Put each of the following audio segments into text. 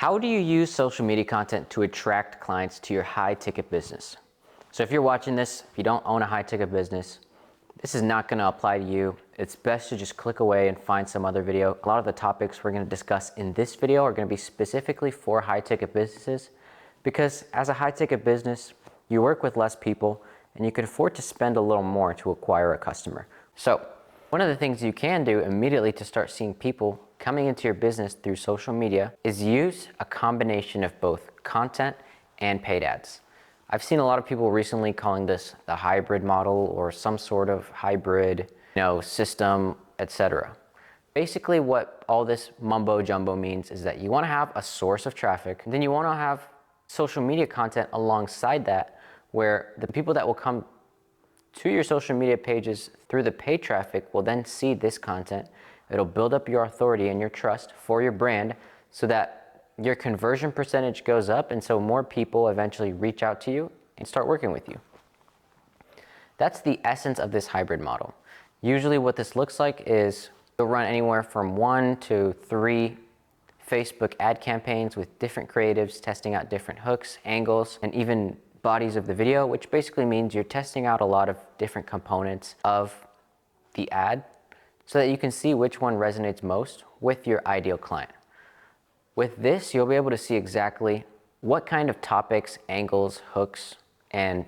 How do you use social media content to attract clients to your high ticket business? So if you're watching this, if you don't own a high ticket business, this is not going to apply to you. It's best to just click away and find some other video. A lot of the topics we're going to discuss in this video are going to be specifically for high ticket businesses, because as a high ticket business, you work with less people and you can afford to spend a little more to acquire a customer. So one of the things you can do immediately to start seeing people coming into your business through social media is use a combination of both content and paid ads. I've seen a lot of people recently calling this the hybrid model or some sort of hybrid, system, etc. Basically what all this mumbo jumbo means is that you want to have a source of traffic, and then you want to have social media content alongside that, where the people that will come to your social media pages through the paid traffic will then see this content. It'll build up your authority and your trust for your brand so that your conversion percentage goes up, and so more people eventually reach out to you and start working with you. That's the essence of this hybrid model. Usually what this looks like is you'll run anywhere from 1 to 3 Facebook ad campaigns with different creatives, testing out different hooks, angles, and even bodies of the video, which basically means you're testing out a lot of different components of the ad so that you can see which one resonates most with your ideal client. With this, you'll be able to see exactly what kind of topics, angles, hooks, and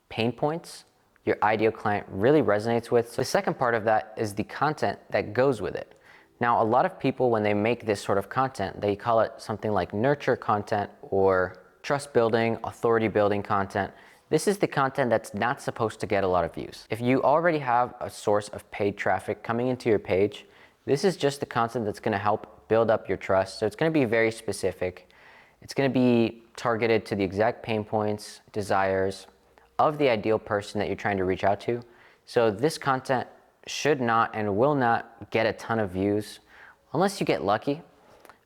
pain points your ideal client really resonates with. So the second part of that is the content that goes with it. Now, a lot of people, when they make this sort of content, they call it something like nurture content or trust building, authority building content. This is the content that's not supposed to get a lot of views. If you already have a source of paid traffic coming into your page, this is just the content that's going to help build up your trust. So it's going to be very specific. It's going to be targeted to the exact pain points, desires of the ideal person that you're trying to reach out to. So this content should not and will not get a ton of views unless you get lucky.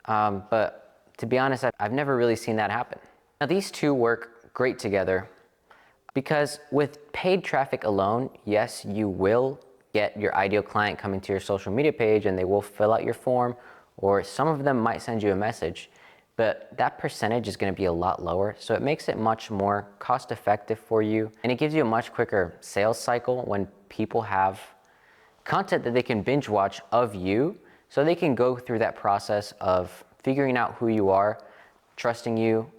But to be honest, I've never really seen that happen. Now, these two work great together because with paid traffic alone, yes, you will get your ideal client coming to your social media page and they will fill out your form, or some of them might send you a message, but that percentage is going to be a lot lower. So it makes it much more cost effective for you, and it gives you a much quicker sales cycle when people have content that they can binge watch of you, so they can go through that process of figuring out who you are, trusting you,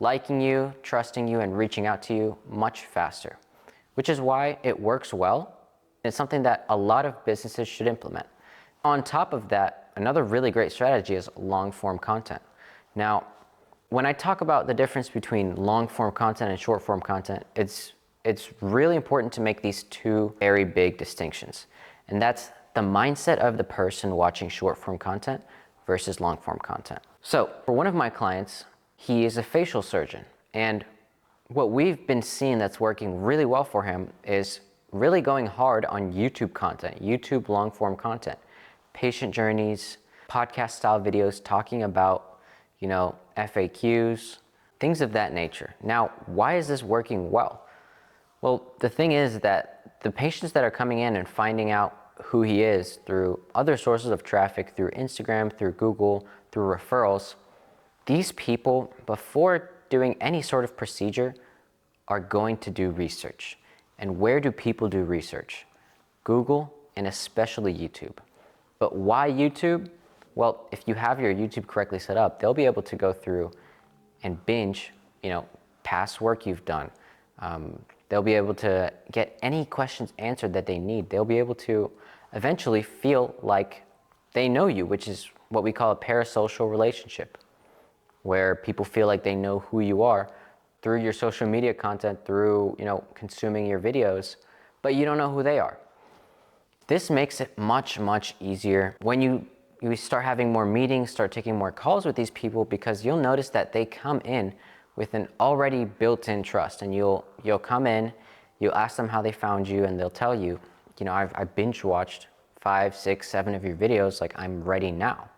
liking you, trusting you, and reaching out to you much faster, which is why it works well. It's something that a lot of businesses should implement. On top of that, another really great strategy is long form content. Now, when I talk about the difference between long form content and short form content, it's really important to make these two very big distinctions. And that's the mindset of the person watching short form content versus long form content. So for one of my clients, he is a facial surgeon, and what we've been seeing that's working really well for him is really going hard on YouTube content, YouTube long form content, patient journeys, podcast style videos talking about, FAQs, things of that nature. Now, why is this working well? Well, the thing is that the patients that are coming in and finding out who he is through other sources of traffic, through Instagram, through Google, through referrals, these people, before doing any sort of procedure, are going to do research. And where do people do research? Google, and especially YouTube. But why YouTube? Well, if you have your YouTube correctly set up, they'll be able to go through and binge, past work you've done. They'll be able to get any questions answered that they need. They'll be able to eventually feel like they know you, which is what we call a parasocial relationship, where people feel like they know who you are through your social media content, through consuming your videos, but you don't know who they are. This makes it much, much easier when you start having more meetings, start taking more calls with these people, because you'll notice that they come in with an already built-in trust, and you'll come in, you'll ask them how they found you, and they'll tell you, I've binge watched 5, 6, 7 of your videos, like I'm ready now.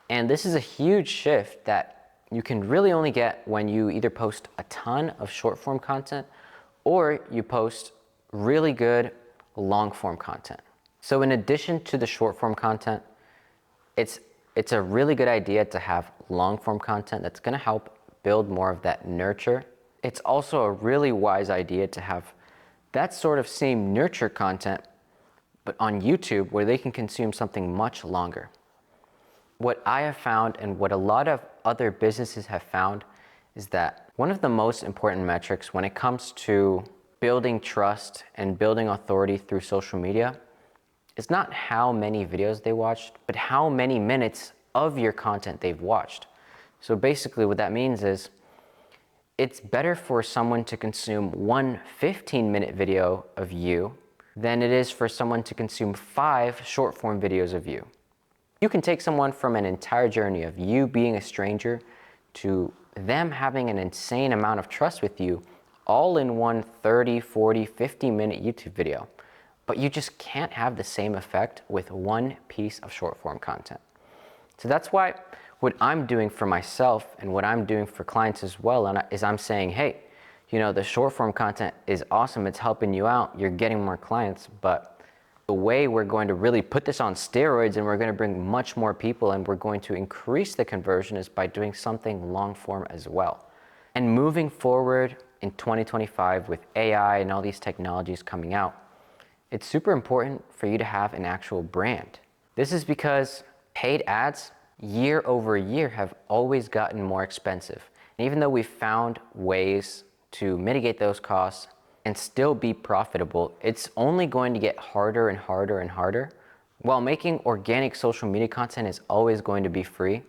And this is a huge shift that you can really only get when you either post a ton of short form content or you post really good long form content. So in addition to the short form content, it's It's a really good idea to have long form content that's gonna help build more of that nurture. It's also a really wise idea to have that sort of same nurture content, but on YouTube where they can consume something much longer. What I have found and what a lot of other businesses have found is that one of the most important metrics when it comes to building trust and building authority through social media is not how many videos they watched, but how many minutes of your content they've watched. So basically what that means is it's better for someone to consume one 15-minute video of you than it is for someone to consume 5 short-form videos of you. You can take someone from an entire journey of you being a stranger to them having an insane amount of trust with you all in one 30, 40, 50-minute YouTube video. But you just can't have the same effect with one piece of short-form content. So that's why what I'm doing for myself and what I'm doing for clients as well is I'm saying, hey, you know, the short form content is awesome. It's helping you out. You're getting more clients. But the way we're going to really put this on steroids and we're going to bring much more people and we're going to increase the conversion is by doing something long form as well. And moving forward in 2025 with AI and all these technologies coming out, it's super important for you to have an actual brand. This is because paid ads year over year have always gotten more expensive. And even though we've found ways to mitigate those costs and still be profitable, it's only going to get harder and harder and harder. While making organic social media content is always going to be free,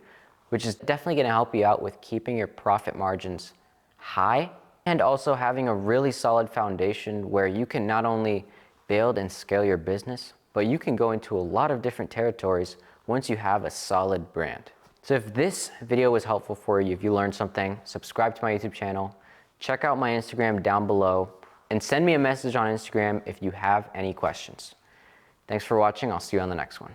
which is definitely going to help you out with keeping your profit margins high and also having a really solid foundation where you can not only build and scale your business, but you can go into a lot of different territories once you have a solid brand. So if this video was helpful for you, if you learned something, subscribe to my YouTube channel, check out my Instagram down below, and send me a message on Instagram if you have any questions. Thanks for watching. I'll see you on the next one.